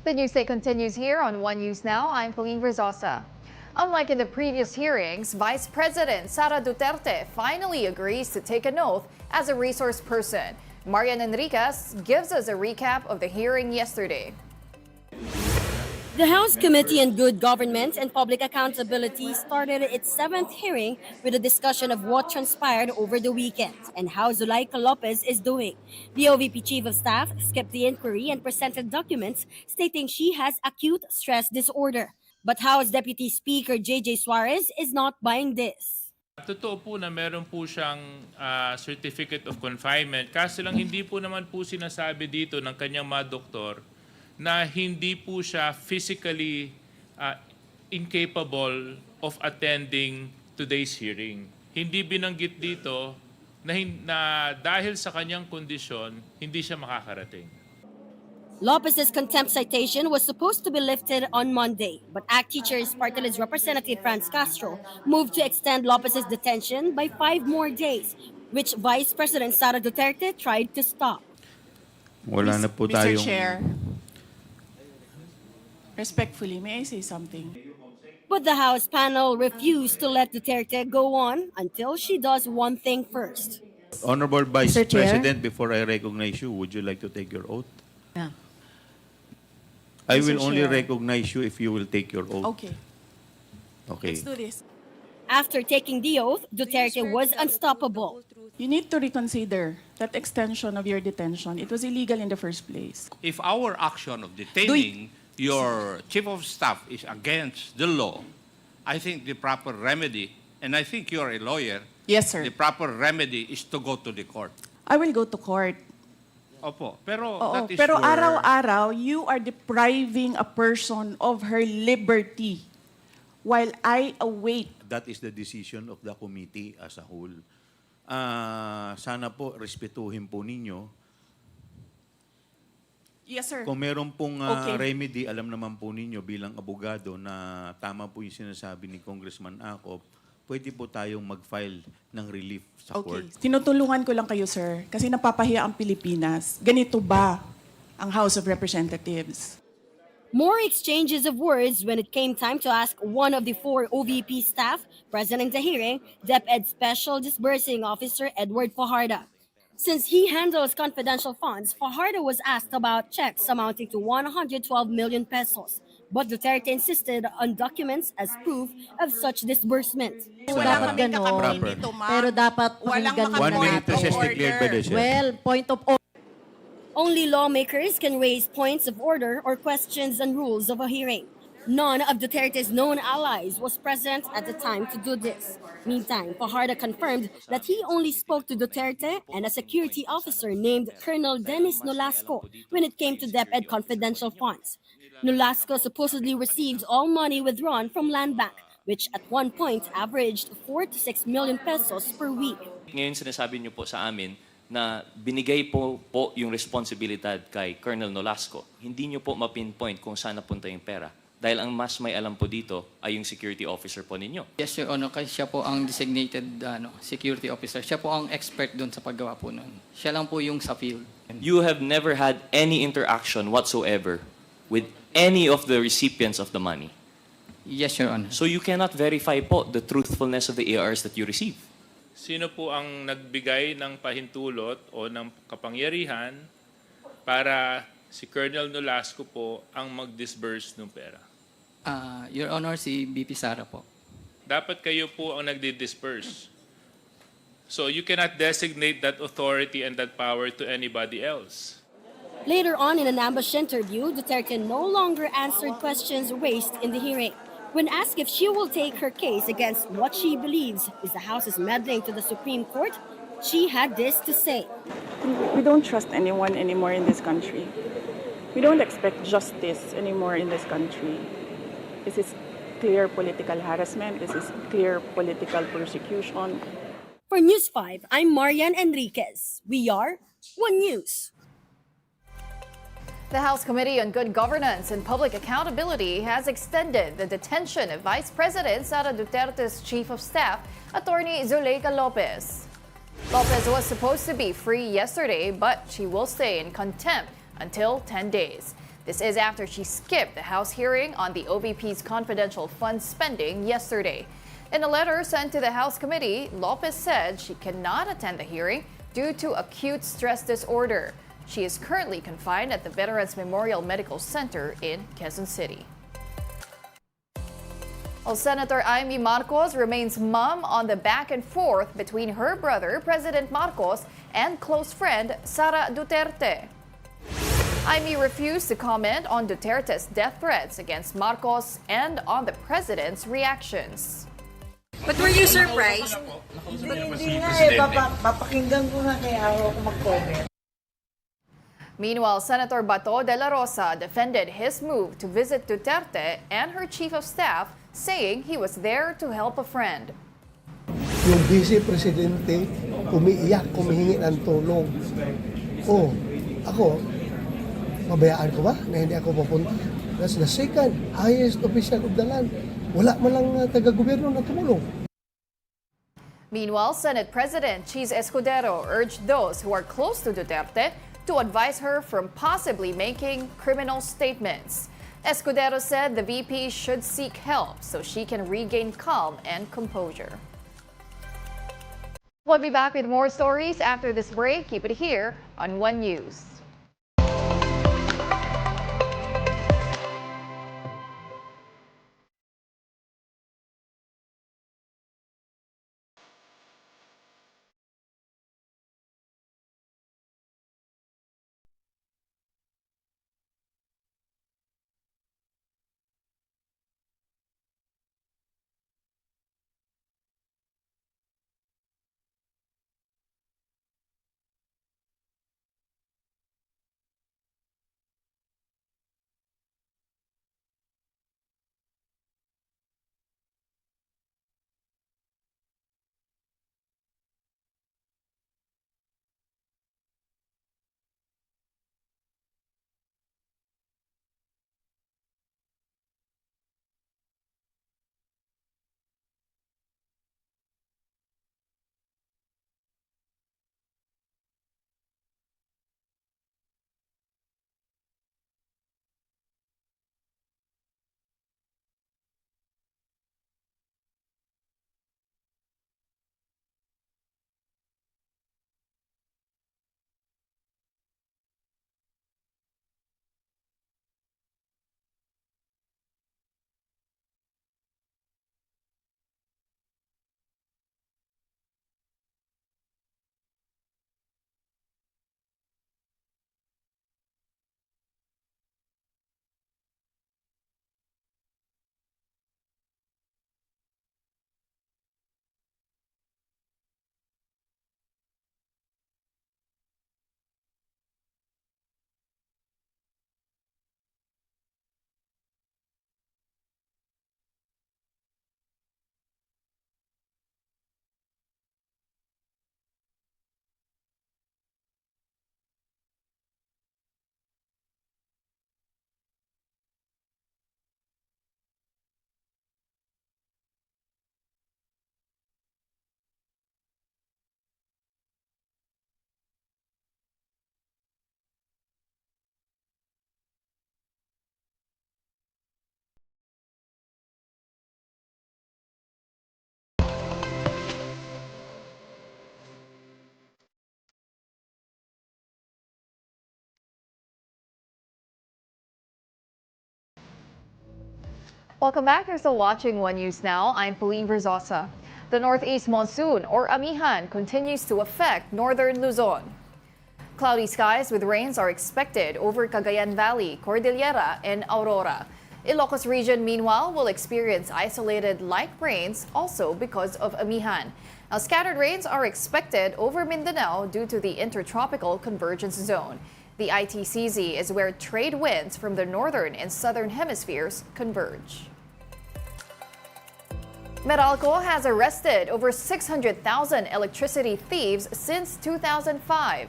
The news day continues here on One News Now. I'm Pauline Verzosa. Unlike in the previous hearings, Vice President Sara Duterte finally agrees to take an oath as a resource person. Marian Enriquez gives us a recap of the hearing yesterday. The House Committee on Good Government and Public Accountability started its 7th hearing with a discussion of what transpired over the weekend and how Zuleika Lopez is doing. The OVP Chief of Staff skipped the inquiry and presented documents stating she has acute stress disorder. But House Deputy Speaker J.J. Suarez is not buying this. Totoo po na meron po siyang certificate of confinement. Kaso lang hindi po naman po sinasabi dito ng kanyang mga doktor na hindi po siya physically incapable of attending today's hearing. Hindi binanggit dito na dahil sa kanyang kondisyon, hindi siya makakarating. Lopez's contempt citation was supposed to be lifted on Monday, but ACT Teachers Party List Representative Franz Castro moved to extend Lopez's detention by 5 more days, which Vice President Sara Duterte tried to stop. Wala na po tayong... Mr. Chair, respectfully, may I say something? But the House panel refused to let Duterte go on until she does one thing first. Honorable Vice Mr. Chair? President, before I recognize you, would you like to take your oath? Yeah. I Mr. will only Chair. recognize you if you will take your oath. Okay, Okay. let's do this. After taking the oath, Duterte was unstoppable. You need to reconsider that extension of your detention. It was illegal in the first place. If our action of detaining your chief of staff is against the law, I think the proper remedy, and I think you're a lawyer, Yes, sir. the proper remedy is to go to the court. I will go to court. Opo, pero Oo, that is pero where- araw-araw, you are depriving a person of her liberty while I await. That is the decision of the committee as a whole. Sana po, respetuhin po ninyo. Yes, sir. Kung meron pong Okay. remedy, alam naman po ninyo bilang abogado na tama po yung sinasabi ni Congressman Acop, pwede po tayong mag-file ng relief sa court. Okay. Tinutulungan ko lang kayo, sir, kasi napapahiya ang Pilipinas. Ganito ba ang House of Representatives? More exchanges of words when it came time to ask one of the 4 OVP staff present in the hearing, DepEd Special Disbursing Officer Edward Fajardo. Since he handles confidential funds, Fajardo was asked about checks amounting to 112 million pesos. But Duterte insisted on documents as proof of such disbursement. Wala kaming ganon. kakapain Proper. dito, ma'am. Pero dapat Walang pakinggan mo. 1 minute point of recess declared by the chair. Well, point of order. Only lawmakers can raise points of order or questions on rules of a hearing. None of Duterte's known allies was present at the time to do this. Meantime, Fajardo confirmed that he only spoke to Duterte and a security officer named Colonel Dennis Nolasco when it came to DepEd confidential funds. Nolasco supposedly received all money withdrawn from Land Bank, which at one point averaged 4 to 6 million pesos per week. Ngayon sinasabi niyo po sa amin na binigay po yung responsibilidad kay Colonel Nolasco. Hindi niyo po mapinpoint kung saan napunta yung pera. Dahil ang mas may alam po dito ay yung security officer po ninyo. Yes, Your Honor, kasi siya po ang designated security officer. Siya po ang expert doon sa paggawa po noon. Siya lang po yung sa field. You have never had any interaction whatsoever with any of the recipients of the money. Yes, Your Honor. So you cannot verify po the truthfulness of the ARs that you receive. Sino po ang nagbigay ng pahintulot o ng kapangyarihan para si Colonel Nolasco po ang mag-disburse ng pera? Your Honor, si BP Sara po. Dapat kayo po ang nagdi-disperse. So you cannot designate that authority and that power to anybody else. Later on in an ambush interview, Duterte no longer answered questions raised in the hearing. When asked if she will take her case against what she believes is the House's meddling to the Supreme Court, she had this to say. We don't trust anyone anymore in this country. We don't expect justice anymore in this country. This is clear political harassment. This is clear political persecution. For News 5, I'm Marian Enriquez. We are One News. The House Committee on Good Governance and Public Accountability has extended the detention of Vice President Sara Duterte's Chief of Staff, Attorney Zuleika Lopez. Lopez was supposed to be free yesterday, but she will stay in contempt until 10 days. This is after she skipped the House hearing on the OVP's confidential fund spending yesterday. In a letter sent to the House committee, Lopez said she cannot attend the hearing due to acute stress disorder. She is currently confined at the Veterans Memorial Medical Center in Quezon City. Well, Senator Amy Marcos remains mum on the back and forth between her brother, President Marcos, and close friend, Sara Duterte. Amy refused to comment on Duterte's death threats against Marcos and on the president's reactions. But were you surprised? Hindi nga papakinggan ko nga kaya ako mag-comment. Meanwhile, Senator Bato de la Rosa defended his move to visit Duterte and her chief of staff, saying he was there to help a friend. Yung vice presidente umiiyak, humihingi ng tulong. Oh, ako, mabayaan ko ba na hindi ako pupunta? That's the second highest official of the land. Wala man lang taga-gobyerno na tumulong. Meanwhile, Senate President Cheese Escudero urged those who are close to Duterte to advise her from possibly making criminal statements. Escudero said the VP should seek help so she can regain calm and composure. We'll be back with more stories after this break. Keep it here on One News. Welcome back. You're still watching One News Now. I'm Pauline Verzosa. The northeast monsoon, or amihan, continues to affect northern Luzon. Cloudy skies with rains are expected over Cagayan Valley, Cordillera, and Aurora. Ilocos region, meanwhile, will experience isolated light rains also because of amihan. Now, scattered rains are expected over Mindanao due to the intertropical convergence zone. The ITCZ is where trade winds from the northern and southern hemispheres converge. Meralco has arrested over 600,000 electricity thieves since 2005.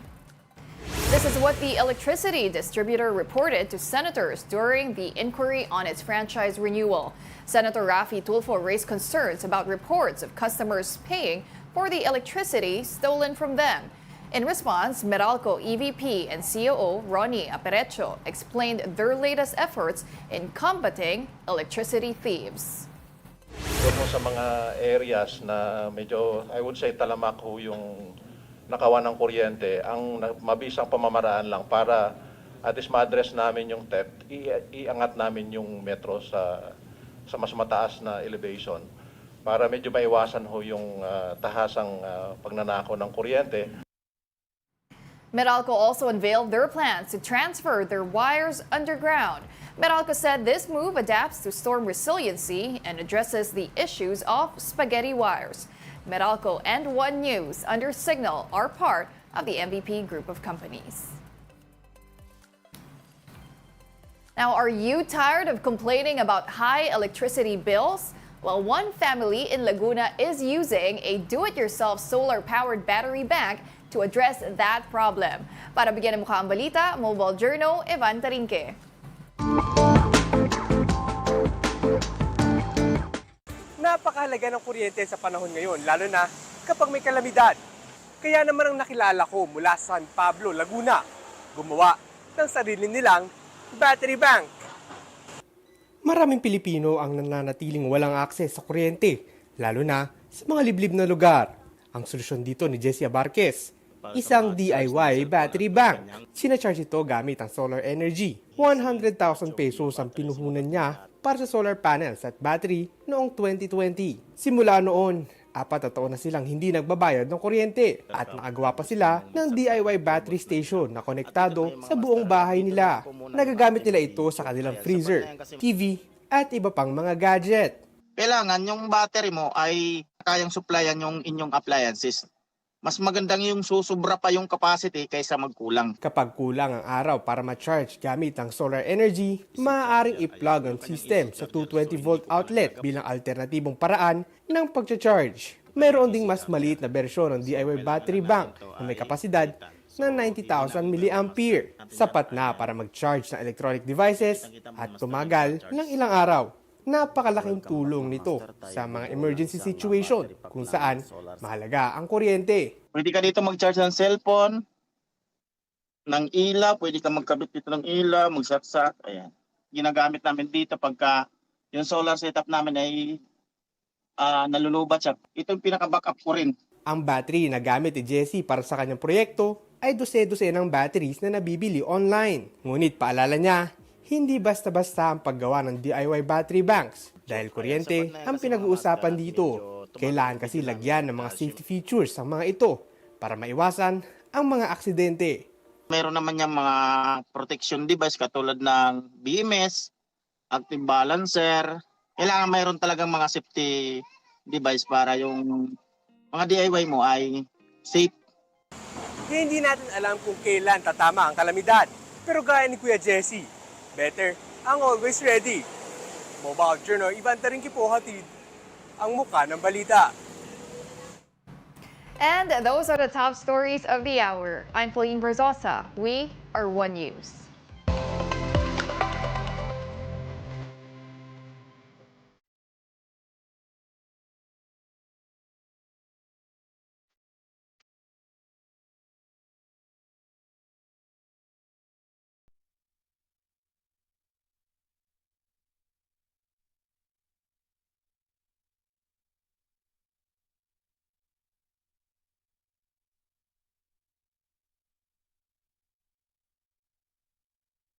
This is what the electricity distributor reported to senators during the inquiry on its franchise renewal. Senator Raffy Tulfo raised concerns about reports of customers paying for the electricity stolen from them. In response, Meralco EVP and COO Ronnie Aperecho explained their latest efforts in combating electricity thieves. Doon mo sa mga areas na medyo, I would say, talamak ho yung nakawan ng kuryente, ang mabisang pamamaraan lang para at least ma-address namin yung theft, iangat namin yung metro sa mas mataas na elevation para medyo maiwasan ho yung tahasang pagnanakaw ng kuryente. Meralco also unveiled their plans to transfer their wires underground. Meralco said this move adapts to storm resiliency and addresses the issues of spaghetti wires. Meralco and One News under Signal are part of the MVP group of companies. Now, are you tired of complaining about high electricity bills? Well, one family in Laguna is using a do-it-yourself solar-powered battery bank to address that problem. Para bigyan ng mukha ang balita, Mobile Journal, Evan Tarinque. Napakahalaga ng kuryente sa panahon ngayon, lalo na kapag may kalamidad. Kaya naman ang nakilala ko mula sa San Pablo, Laguna, gumawa ng sarili nilang battery bank. Maraming Pilipino ang nananatiling walang akses sa kuryente, lalo na sa mga liblib na lugar. Ang solusyon dito ni Jessie Abarquez, isang DIY battery bank. Sinacharge ito gamit ang solar energy. 100,000 pesos ang pinuhunan niya para sa solar panels at battery noong 2020. Simula noon, 4 na taon na silang hindi nagbabayad ng kuryente at nakagawa pa sila ng DIY battery station na konektado sa buong bahay nila. Nagagamit nila ito sa kanilang freezer, TV at iba pang mga gadget. Kailangan yung battery mo ay kayang supplyan yung inyong appliances. Mas magandang yung susubra pa yung capacity kaysa magkulang. Kapag kulang ang araw para ma-charge gamit ang solar energy, maaaring i-plug ang system sa 220-volt outlet bilang alternatibong paraan ng pag-charge. Mayroon ding mas maliit na bersyon ng DIY battery bank na may kapasidad na 90,000 mAh. Sapat na para mag-charge ng electronic devices at tumagal ng ilang araw. Napakalaking tulong nito sa mga emergency situation kung saan mahalaga ang kuryente. Pwede ka dito mag-charge ng cellphone, ng ilaw, pwede ka magkabit dito ng ilaw, magsaksak. Ayan. Ginagamit namin dito pagka yung solar setup namin ay nalulubat siya. Ito yung pinaka-backup ko rin. Ang battery na gamit ni Jessie para sa kanyang proyekto ay dose-dose ng batteries na nabibili online. Ngunit paalala niya, hindi basta-basta ang paggawa ng DIY battery banks dahil kuryente ang pinag-uusapan dito. Kailangan kasi lagyan ng mga safety features ang mga ito para maiwasan ang mga aksidente. Meron naman yung mga protection device katulad ng BMS, active balancer. Kailangan mayroon talagang mga safety device para yung mga DIY mo ay safe. Hindi natin alam kung kailan tatama ang kalamidad. Pero gaya ni Kuya Jessie, better ang always ready. Mobile Journal, Ivan Tarinque po hatid ang muka ng balita. And those are the top stories of the hour. I'm Pauline Verzosa. We are One News.